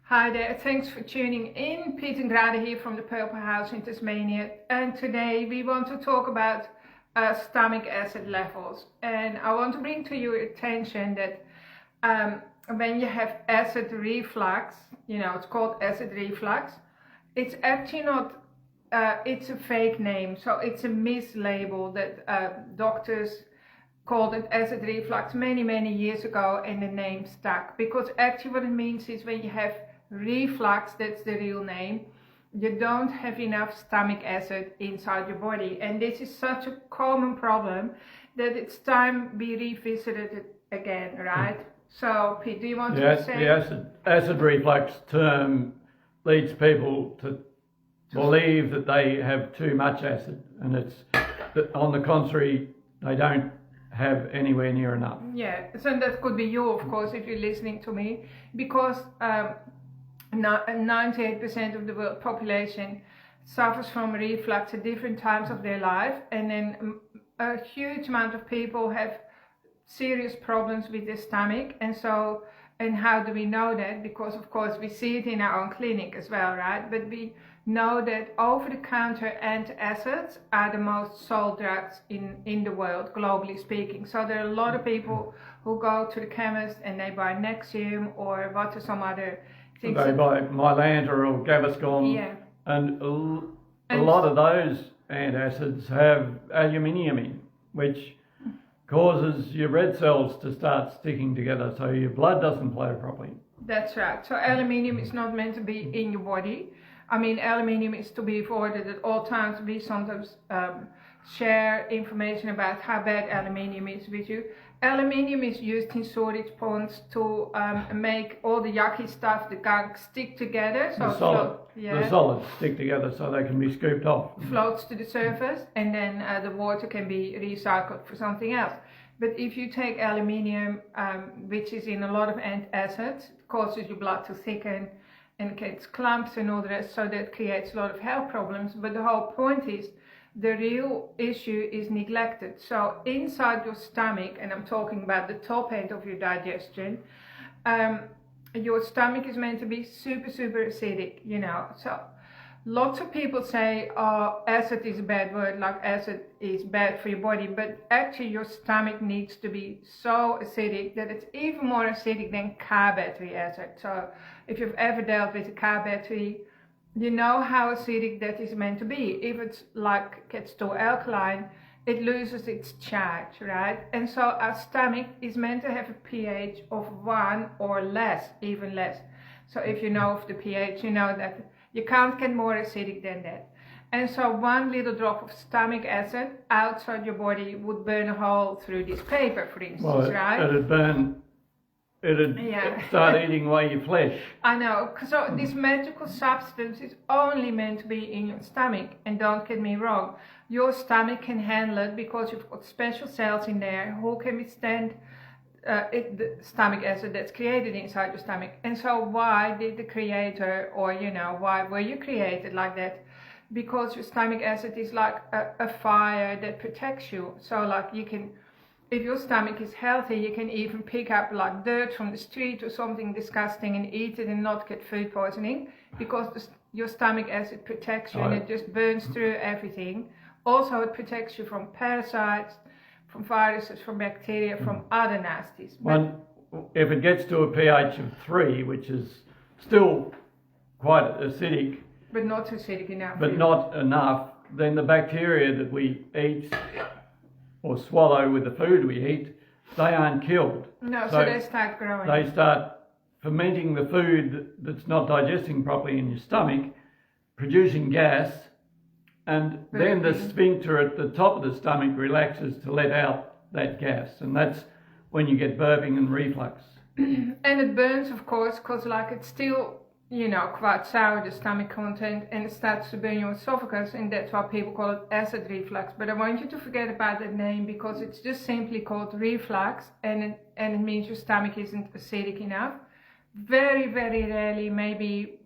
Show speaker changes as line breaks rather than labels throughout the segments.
Hi there, thanks for tuning in. Piet and Grade here from the Purple House in Tasmania, and today we want to talk about stomach acid levels. And I want to bring to your attention that when you have acid reflux, it's called acid reflux, it's actually not, it's a fake name, so it's a mislabel that doctors called it acid reflux many years ago, and the name stuck, because actually what it means is when you have reflux, that's the real name, you don't have enough stomach acid inside your body. And this is such a common problem that it's time we revisited it again, right? So Pete, do you want to say?
The acid reflux term leads people to believe that they have too much acid, and it's on the contrary, they don't have anywhere near enough.
Yeah, so that could be you, of course, if you're listening to me, because 98% of the world population suffers from reflux at different times of their life, and then a huge amount of people have serious problems with their stomach. And how do we know that? Because of course we see it in our own clinic as well, right? But we know that over-the-counter antacids are the most sold drugs in the world, globally speaking. So there are a lot of people who go to the chemist and they buy Nexium or what are some other things.
They buy Mylanta or Gaviscon,
yeah.
and a lot of those antacids have aluminium in, which causes your red cells to start sticking together, so your blood doesn't flow properly.
That's right. So aluminium is not meant to be in your body. I mean, aluminium is to be avoided at all times. We sometimes share information about how bad aluminium is with you. Aluminium is used in storage ponds to make all the yucky stuff, the gunk, stick together. So
the solids stick together so they can be scooped off.
Floats to the surface, and then the water can be recycled for something else. But if you take aluminium, which is in a lot of antacids, it causes your blood to thicken and gets clumps and all the rest, so that creates a lot of health problems. But the whole point is, the real issue is neglected. So inside your stomach, and I'm talking about the top end of your digestion, your stomach is meant to be super acidic, So lots of people say, oh, acid is a bad word, like acid is bad for your body, but actually your stomach needs to be so acidic that it's even more acidic than car battery acid. So if you've ever dealt with a car battery, you know how acidic that is meant to be. If it's like gets too alkaline, it loses its charge, right? And so our stomach is meant to have a pH of 1 or less, even less. So if you know of the pH, you know that you can't get more acidic than that. And so one little drop of stomach acid outside your body would burn a hole through this paper, for instance, right?
It'd start eating away your flesh.
I know. So this magical substance is only meant to be in your stomach. And don't get me wrong, your stomach can handle it because you've got special cells in there who can withstand the stomach acid that's created inside your stomach. And so why did the creator, or why were you created like that? Because your stomach acid is like a fire that protects you. So like you can, if your stomach is healthy, you can even pick up like dirt from the street or something disgusting and eat it and not get food poisoning, because your stomach acid protects you, and it just burns through everything. Also, it protects you from parasites, from viruses, from bacteria, from other nasties.
If it gets to a pH of 3, which is still quite acidic,
but not acidic enough.
But not enough, then the bacteria that we eat or swallow with the food we eat, they aren't killed.
No, so they start growing.
They start fermenting the food that's not digesting properly in your stomach, producing gas, and then the sphincter at the top of the stomach relaxes to let out that gas, and that's when you get burping and reflux.
And it burns, of course, because like it's still, quite sour, the stomach content, and it starts to burn your esophagus, and that's why people call it acid reflux. But I want you to forget about that name, because it's just simply called reflux, and it means your stomach isn't acidic enough. Very rarely, maybe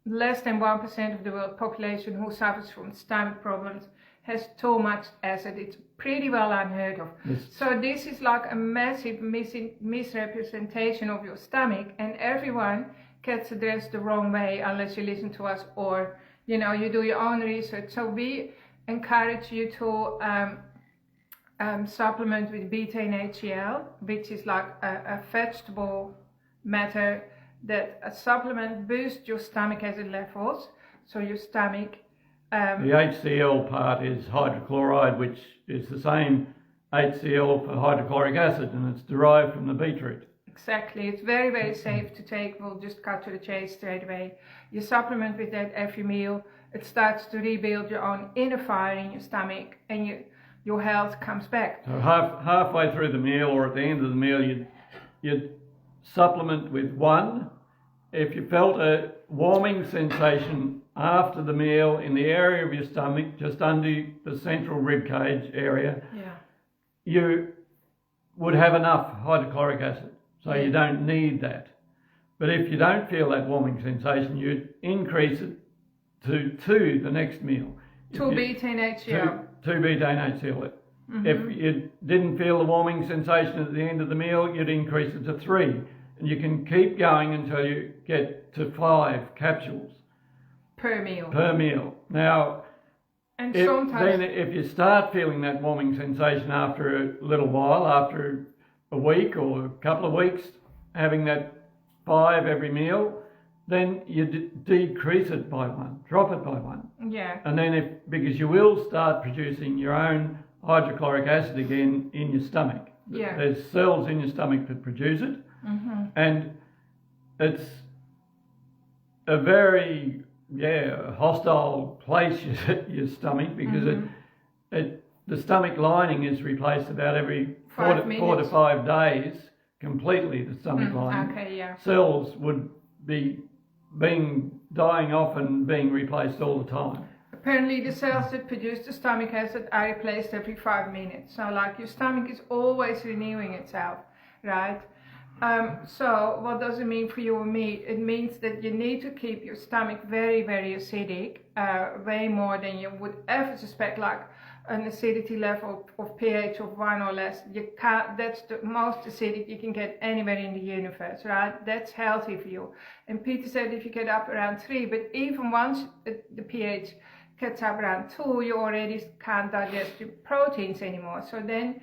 less than 1% of the world population who suffers from stomach problems has too much acid. It's pretty well unheard of. Yes. So this is like a massive misrepresentation of your stomach, and everyone gets addressed the wrong way unless you listen to us or you do your own research. So we encourage you to supplement with betaine HCl, which is like a vegetable matter that a supplement boosts your stomach acid levels. So your stomach.
The HCl part is hydrochloride, which is the same HCl for hydrochloric acid, and it's derived from the beetroot.
Exactly. It's very, very safe to take. We'll just cut to the chase straight away. You supplement with that every meal. It starts to rebuild your own inner fire in your stomach, and your health comes back.
So halfway through the meal or at the end of the meal, you'd supplement with one. If you felt a warming sensation after the meal in the area of your stomach, just under the central rib cage area, you would have enough hydrochloric acid. So you don't need that. But if you don't feel that warming sensation, you'd increase it to 2 the next meal.
2 betaine HCl.
2 betaine HCl. If you didn't feel the warming sensation at the end of the meal, you'd increase it to 3. And you can keep going until you get to 5 capsules.
Per meal.
Now,
and sometimes
if you start feeling that warming sensation after a little while, after a week or a couple of weeks, having that 5 every meal, then you decrease it by 1, drop it by 1.
Yeah.
And then because you will start producing your own hydrochloric acid again in your stomach.
Yeah.
There's cells in your stomach that produce it. And it's a very hostile place, your stomach, because the stomach lining is replaced about every 4 to 5 days completely. The stomach lining.
Okay, yeah.
Cells would be dying off and being replaced all the time.
Apparently the cells that produce the stomach acid are replaced every 5 minutes. So like your stomach is always renewing itself, right? So what does it mean for you and me? It means that you need to keep your stomach very, very acidic, way more than you would ever suspect, like an acidity level of pH of 1 or less. That's the most acidic you can get anywhere in the universe, right? That's healthy for you. And Peter said if you get up around 3, but even once the pH gets up around 2, you already can't digest your proteins anymore. So then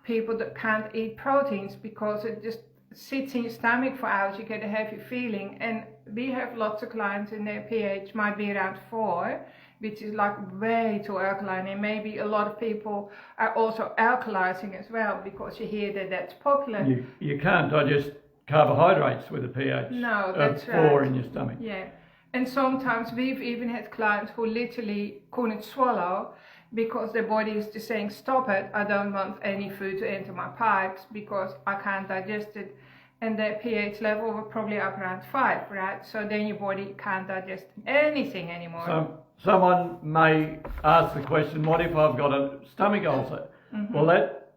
people that can't eat proteins because it just sits in your stomach for hours, you get a heavy feeling. And we have lots of clients and their pH might be around 4, which is like way too alkaline, and maybe a lot of people are also alkalizing as well because you hear that that's popular.
You can't digest carbohydrates with a pH of 4 in your stomach.
Yeah, and sometimes we've even had clients who literally couldn't swallow because their body is just saying, stop it, I don't want any food to enter my pipes because I can't digest it. And their pH level were probably up around 5, right? So then your body can't digest anything anymore.
So someone may ask the question, what if I've got a stomach ulcer? Well, that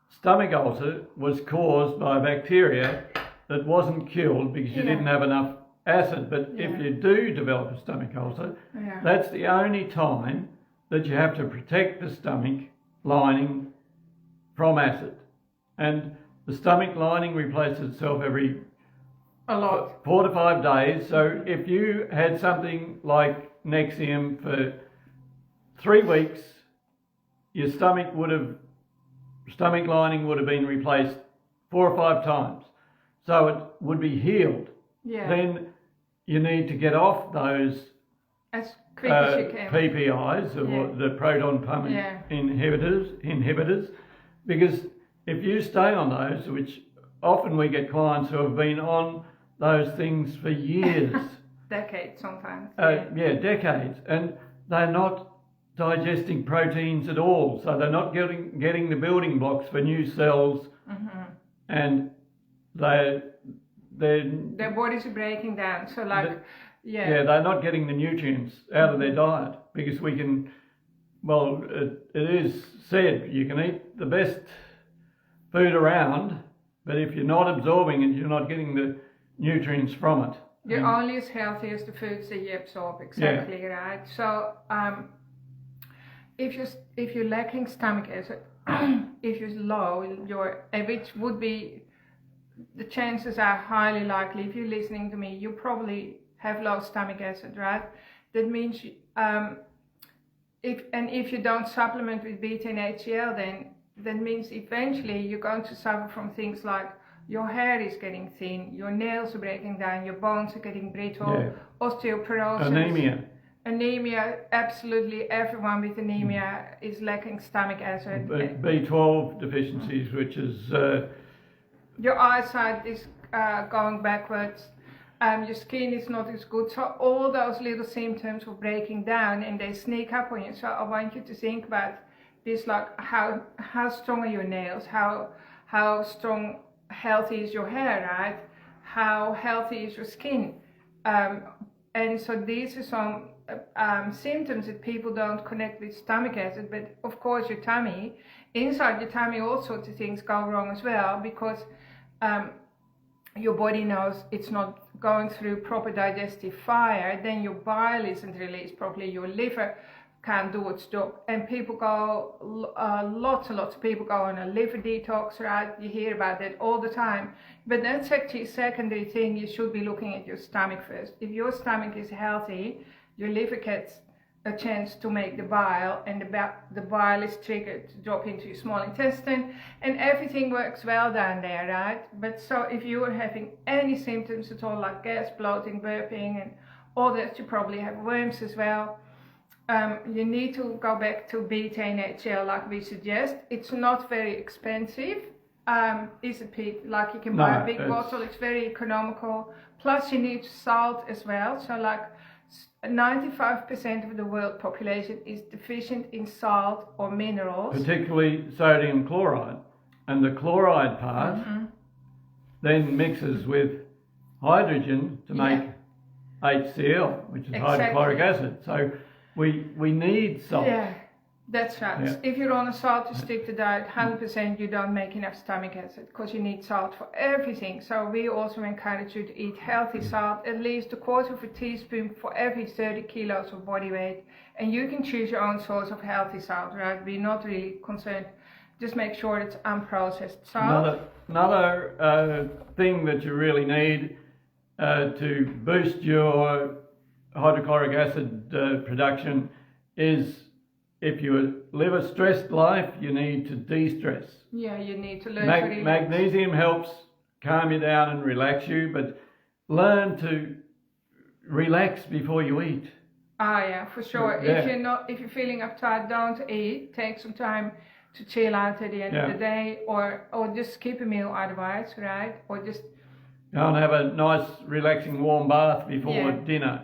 stomach ulcer was caused by a bacteria that wasn't killed because you didn't have enough acid. But if you do develop a stomach ulcer, that's the only time that you have to protect the stomach lining from acid. And the stomach lining replaces itself every 4 to 5 days. So if you had something like Nexium for 3 weeks, your stomach lining would have been replaced 4 or 5 times. So it would be healed.
Yeah.
Then you need to get off those
as quick as you can.
PPIs, or the proton pump inhibitors, because if you stay on those, which often we get clients who have been on those things for years.
Decades sometimes.
Decades. And they're not digesting proteins at all. So they're not getting the building blocks for new cells. And their
bodies are breaking down. So
they're not getting the nutrients out of their diet because we can, it is said you can eat the best food around, but if you're not absorbing it, you're not getting the nutrients from it.
You're only as healthy as the foods that you absorb, exactly, right? So if you're lacking stomach acid, if you're low, which would be the chances are highly likely, if you're listening to me, you probably have low stomach acid, right? That means if you don't supplement with beta and HCl, then that means eventually you're going to suffer from things like your hair is getting thin, your nails are breaking down, your bones are getting brittle, osteoporosis. Anemia, absolutely everyone with anemia is lacking stomach acid.
B12 deficiencies, which is...
your eyesight is going backwards, your skin is not as good. So all those little symptoms of breaking down, and they sneak up on you. So I want you to think about this, like how strong are your nails, how strong, healthy is your hair, right? How healthy is your skin? And so these are some symptoms that people don't connect with stomach acid, but of course your tummy, inside your tummy all sorts of things go wrong as well, because your body knows it's not going through proper digestive fire, then your bile isn't released properly, your liver can't do its job, and people go, lots and lots of people go on a liver detox, right? You hear about that all the time, but that's actually a secondary thing. You should be looking at your stomach first. If your stomach is healthy, your liver gets a chance to make the bile, and the bile is triggered to drop into your small intestine, and everything works well down there, right? But so if you are having any symptoms at all, like gas, bloating, burping, and all that, you probably have worms as well. You need to go back to beta and HCl like we suggest. It's not very expensive, is it, Pete? Like you can buy a big bottle, it's very economical. Plus you need salt as well. So like 95% of the world population is deficient in salt or minerals.
Particularly sodium chloride. And the chloride part then mixes with hydrogen to make HCl, which is hydrochloric acid. So we need salt.
Yeah, that's right. Yeah. If you're on a salt restricted diet, 100% you don't make enough stomach acid, because you need salt for everything. So we also encourage you to eat healthy salt, at least 1/4 teaspoon for every 30 kilos of body weight. And you can choose your own source of healthy salt, right? We're not really concerned. Just make sure it's unprocessed salt.
Another thing that you really need to boost your hydrochloric acid production is, if you live a stressed life, you need to de-stress.
Yeah, you need to learn to relax.
Magnesium helps calm you down and relax you, but learn to relax before you eat.
Ah, yeah, for sure. Yeah. If you're feeling uptight, don't eat. Take some time to chill out at the end of the day, or just skip a meal otherwise, right? Or just
go and have a nice, relaxing, warm bath before dinner.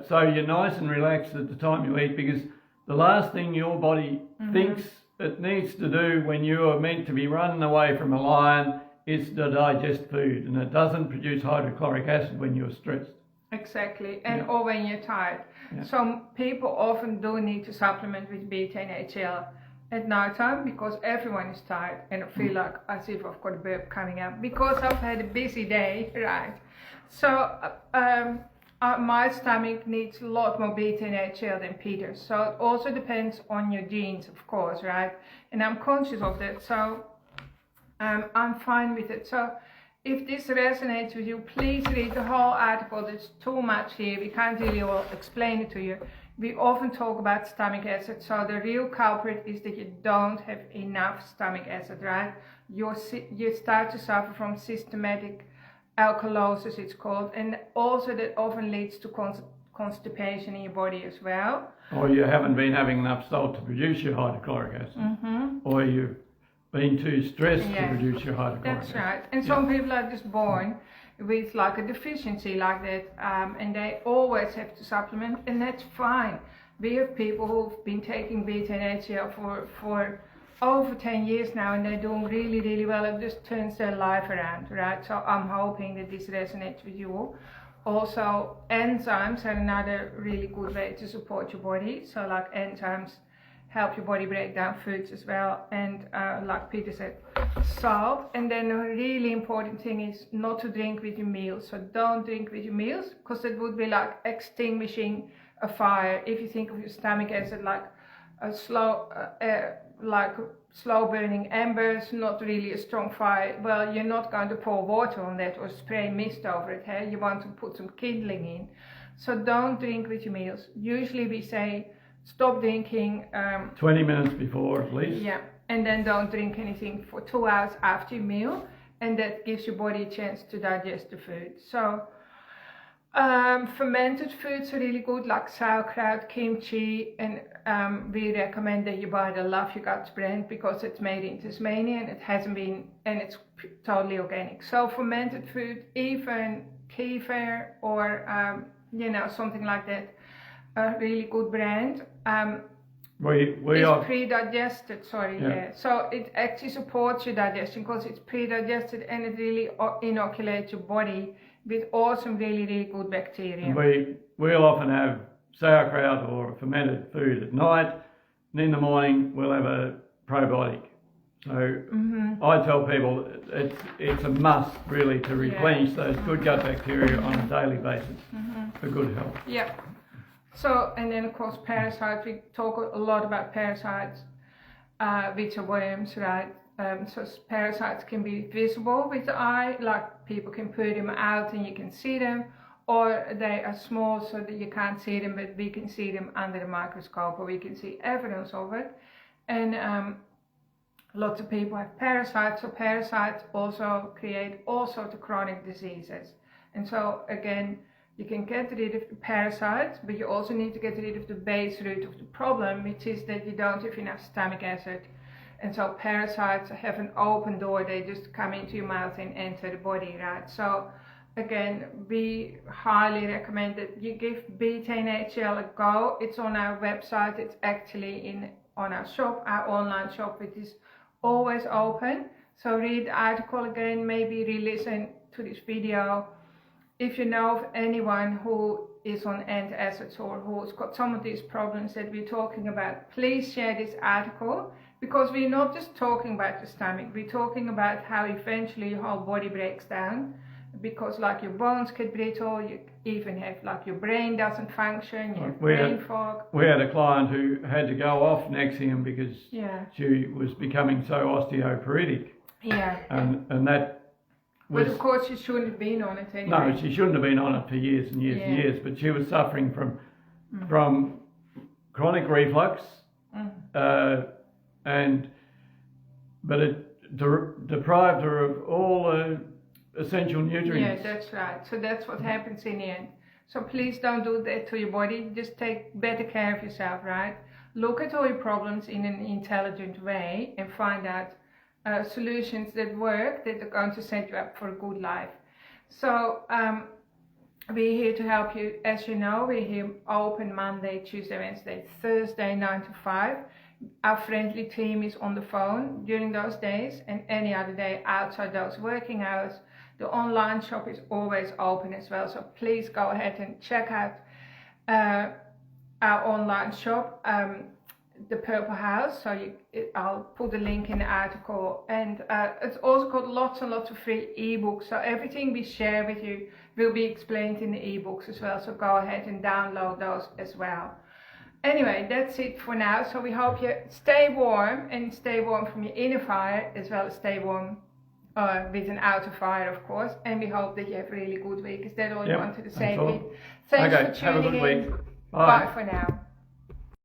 So you're nice and relaxed at the time you eat, because the last thing your body thinks it needs to do when you are meant to be running away from a lion is to digest food, and it doesn't produce hydrochloric acid when you're stressed.
Exactly, and or when you're tired. Yeah. Some people often do need to supplement with beta and HCl at night time, because everyone is tired, and I feel like as if I've got a burp coming up because I've had a busy day, right? So my stomach needs a lot more beta and HCl than Peter's. So it also depends on your genes, of course, right? And I'm conscious of that, so I'm fine with it. So if this resonates with you, please read the whole article. There's too much here. We can't really all explain it to you. We often talk about stomach acid. So the real culprit is that you don't have enough stomach acid, right? You start to suffer from systematic alkalosis, it's called, and also that often leads to constipation in your body as well.
Or you haven't been having enough salt to produce your hydrochloric acid, or you've been too stressed to produce your hydrochloric acid.
That's right. And some people are just born with like a deficiency like that, and they always have to supplement, and that's fine. We have people who've been taking beta and HCl for over 10 years now, and they're doing really, really well. It just turns their life around, right? So I'm hoping that this resonates with you. Also, enzymes are another really good way to support your body. So like enzymes help your body break down foods as well, and like Peter said, salt. And then a really important thing is not to drink with your meals. So don't drink with your meals, because it would be like extinguishing a fire. If you think of your stomach acid like a slow, like slow burning embers, not really a strong fire, well, you're not going to pour water on that or spray mist over it. Hey? You want to put some kindling in. So don't drink with your meals. Usually we say stop drinking
20 minutes before at least.
Yeah, and then don't drink anything for 2 hours after your meal, and that gives your body a chance to digest the food. So fermented foods are really good, like sauerkraut, kimchi, and we recommend that you buy the Love Your Guts brand because it's made in Tasmania and it hasn't been, and it's totally organic. So fermented food, even kefir or something like that, a really good brand. It's pre-digested, So it actually supports your digestion because it's pre-digested and it really inoculates your body with awesome, really, really good bacteria.
We'll often have sauerkraut or fermented food at night, and in the morning we'll have a probiotic. So I tell people it's a must really to replenish those good gut bacteria on a daily basis for good health.
Yeah. So, and then of course parasites, we talk a lot about parasites, which are worms, right? So parasites can be visible with the eye, like people can put them out and you can see them, or they are small so that you can't see them, but we can see them under the microscope, or we can see evidence of it. And lots of people have parasites, so parasites also create all sorts of chronic diseases. And so again, you can get rid of the parasites, but you also need to get rid of the base root of the problem, which is that you don't have enough stomach acid. And so parasites have an open door, they just come into your mouth and enter the body, right? So again, we highly recommend that you give beta-NaHL a go. It's on our website, it's actually on our shop, our online shop, which is always open. So read the article again, maybe re-listen to this video. If you know of anyone who is on antacids or who's got some of these problems that we're talking about, please share this article, because we're not just talking about the stomach, we're talking about how eventually your whole body breaks down, because like your bones get brittle, you even have like your brain doesn't function, you have brain fog.
We had a client who had to go off Nexium because she was becoming so osteoporotic.
Yeah.
And that
but of course she shouldn't have been on it anyway.
No, she shouldn't have been on it for years and years and years, but she was suffering from chronic reflux, but it deprived her of all essential nutrients.
Yeah, that's right. So that's what happens in the end. So please don't do that to your body. Just take better care of yourself, right? Look at all your problems in an intelligent way and find out solutions that work, that are going to set you up for a good life. So we're here to help you. As you know, we're here open Monday, Tuesday, Wednesday, Thursday, 9 to 5. Our friendly team is on the phone during those days, and any other day outside those working hours. The online shop is always open as well, so please go ahead and check out our online shop, the Purple House. So I'll put the link in the article, and it's also got lots and lots of free ebooks, so everything we share with you will be explained in the ebooks as well, so go ahead and download those as well. Anyway, that's it for now. So we hope you stay warm, and stay warm from your inner fire as well as stay warm with an outer fire, of course. And we hope that you have a really good week. Is that all you wanted to say?
All.
Thanks for tuning
have a good
in.
week.
Bye for now.